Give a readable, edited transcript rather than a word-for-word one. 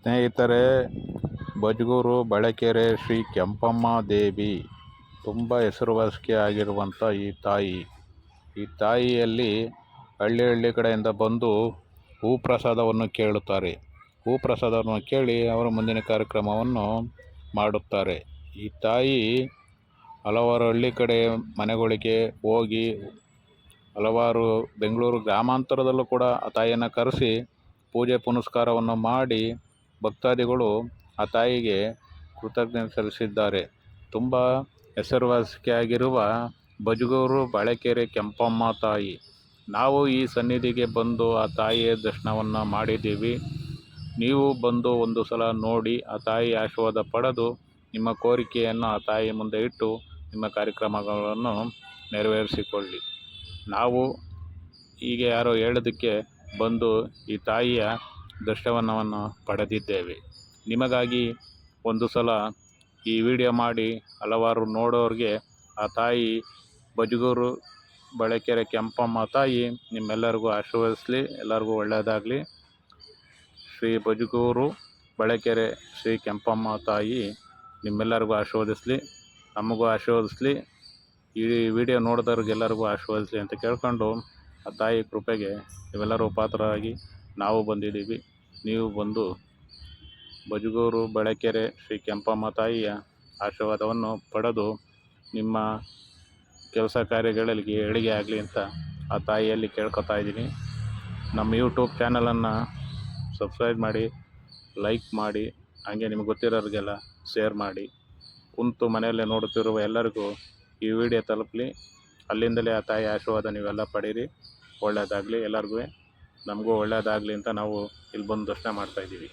ಸ್ನೇಹಿತರೆ, ಬಜ್ಗೂರು ಬಳಕೆರೆ ಶ್ರೀ ಕೆಂಪಮ್ಮ ದೇವಿ ತುಂಬ ಹೆಸರುವಾಸಿ ಆಗಿರುವಂಥ ಈ ತಾಯಿಯಲ್ಲಿ ಹಳ್ಳಿ ಕಡೆಯಿಂದ ಬಂದು ಹೂ ಪ್ರಸಾದವನ್ನು ಕೇಳುತ್ತಾರೆ. ಹೂ ಪ್ರಸಾದವನ್ನು ಕೇಳಿ ಅವರ ಮುಂದಿನ ಕಾರ್ಯಕ್ರಮವನ್ನು ಮಾಡುತ್ತಾರೆ. ಈ ತಾಯಿ ಹಲವಾರು ಹಳ್ಳಿ ಕಡೆ ಮನೆಗಳಿಗೆ ಹೋಗಿ, ಹಲವಾರು ಬೆಂಗಳೂರು ಗ್ರಾಮಾಂತರದಲ್ಲೂ ಕೂಡ ಆ ತಾಯಿಯನ್ನು ಕರೆಸಿ ಪೂಜೆ ಪುನಸ್ಕಾರವನ್ನು ಮಾಡಿ ಭಕ್ತಾದಿಗಳು ಆ ತಾಯಿಗೆ ಕೃತಜ್ಞತೆ ಸಲ್ಲಿಸಿದ್ದಾರೆ. ತುಂಬ ಹೆಸರುವಾಸಿಯಾಗಿರುವ ಬಜ್ಗೂರು ಬಳಕೆರೆ ಕೆಂಪಮ್ಮ ತಾಯಿ. ನಾವು ಈ ಸನ್ನಿಧಿಗೆ ಬಂದು ಆ ತಾಯಿಯ ದರ್ಶನವನ್ನು ಮಾಡಿದ್ದೀವಿ. ನೀವು ಬಂದು ಒಂದು ಸಲ ನೋಡಿ ಆ ತಾಯಿ ಆಶೀರ್ವಾದ ಪಡೆದು ನಿಮ್ಮ ಕೋರಿಕೆಯನ್ನು ಆ ತಾಯಿ ಮುಂದೆ ಇಟ್ಟು ನಿಮ್ಮ ಕಾರ್ಯಕ್ರಮಗಳನ್ನು ನೆರವೇರಿಸಿಕೊಳ್ಳಿ. ನಾವು ಹೀಗೆ ಯಾರೋ ಹೇಳೋದಕ್ಕೆ ಬಂದು ಈ ತಾಯಿಯ ದರ್ಶನವನ್ನು ಪಡೆದಿದ್ದೇವೆ. ನಿಮಗಾಗಿ ಒಂದು ಸಲ ಈ ವಿಡಿಯೋ ಮಾಡಿ ಹಲವಾರು ನೋಡೋರಿಗೆ ಆ ತಾಯಿ ಬಜ್ಗೂರು ಬಳಕೆರೆ ಕೆಂಪಮ್ಮ ತಾಯಿ ನಿಮ್ಮೆಲ್ಲರಿಗೂ ಆಶೀರ್ವದಿಸಲಿ. ಎಲ್ಲರಿಗೂ ಒಳ್ಳೆಯದಾಗಲಿ. ಶ್ರೀ ಬಜ್ಗೂರು ಬಳಕೆರೆ ಶ್ರೀ ಕೆಂಪಮ್ಮ ತಾಯಿ ನಿಮ್ಮೆಲ್ಲರಿಗೂ ಆಶೀರ್ವದಿಸಲಿ, ನಮಗೂ ಆಶೀರ್ವದಿಸಲಿ. ಈ ವಿಡಿಯೋ ನೋಡಿದವ್ರಿಗೆಲ್ಲರಿಗೂ ಆಶೀರ್ವದಿಸಲಿ ಅಂತ ಕೇಳ್ಕೊಂಡು ಆ ತಾಯಿ ಕೃಪೆಗೆ ನೀವೆಲ್ಲರೂ ಪಾತ್ರರಾಗಿ ನಾವು ಬಂದಿದ್ದೀವಿ. ನೀವು ಬಂದು ಬಜ್ಗೂರು ಬಳಕೆರೆ ಶ್ರೀ ಕೆಂಪಮ್ಮ ತಾಯಿಯ ಆಶೀರ್ವಾದವನ್ನು ಪಡೆದು ನಿಮ್ಮ ಕೆಲಸ ಕಾರ್ಯಗಳಿಗೆ ಏಳಿಗೆ ಆಗಲಿ ಅಂತ ಆ ತಾಯಿಯಲ್ಲಿ ಕೇಳ್ಕೊತಾ ಇದ್ದೀನಿ. ನಮ್ಮ ಯೂಟ್ಯೂಬ್ ಚಾನಲನ್ನು ಸಬ್ಸ್ಕ್ರೈಬ್ ಮಾಡಿ, ಲೈಕ್ ಮಾಡಿ, ಹಾಗೆ ನಿಮಗೆ ಗೊತ್ತಿರೋರಿಗೆಲ್ಲ ಶೇರ್ ಮಾಡಿ. ಕುಂತು ಮನೆಯಲ್ಲೇ ನೋಡುತ್ತಿರುವ ಎಲ್ಲರಿಗೂ ಈ ವಿಡಿಯೋ ತಲುಪಲಿ. ಅಲ್ಲಿಂದಲೇ ಆ ತಾಯಿ ಆಶೀರ್ವಾದ ನೀವೆಲ್ಲ ಪಡೀರಿ. ಒಳ್ಳೆಯದಾಗಲಿ ಎಲ್ಲರಿಗೂ. ನಮಗೂ ಒಳ್ಳೆಯದಾಗಲಿ ಅಂತ ನಾವು ಇಲ್ಲಿ ಬಂದು ದರ್ಶನ ಮಾಡ್ತಾಯಿದ್ದೀವಿ.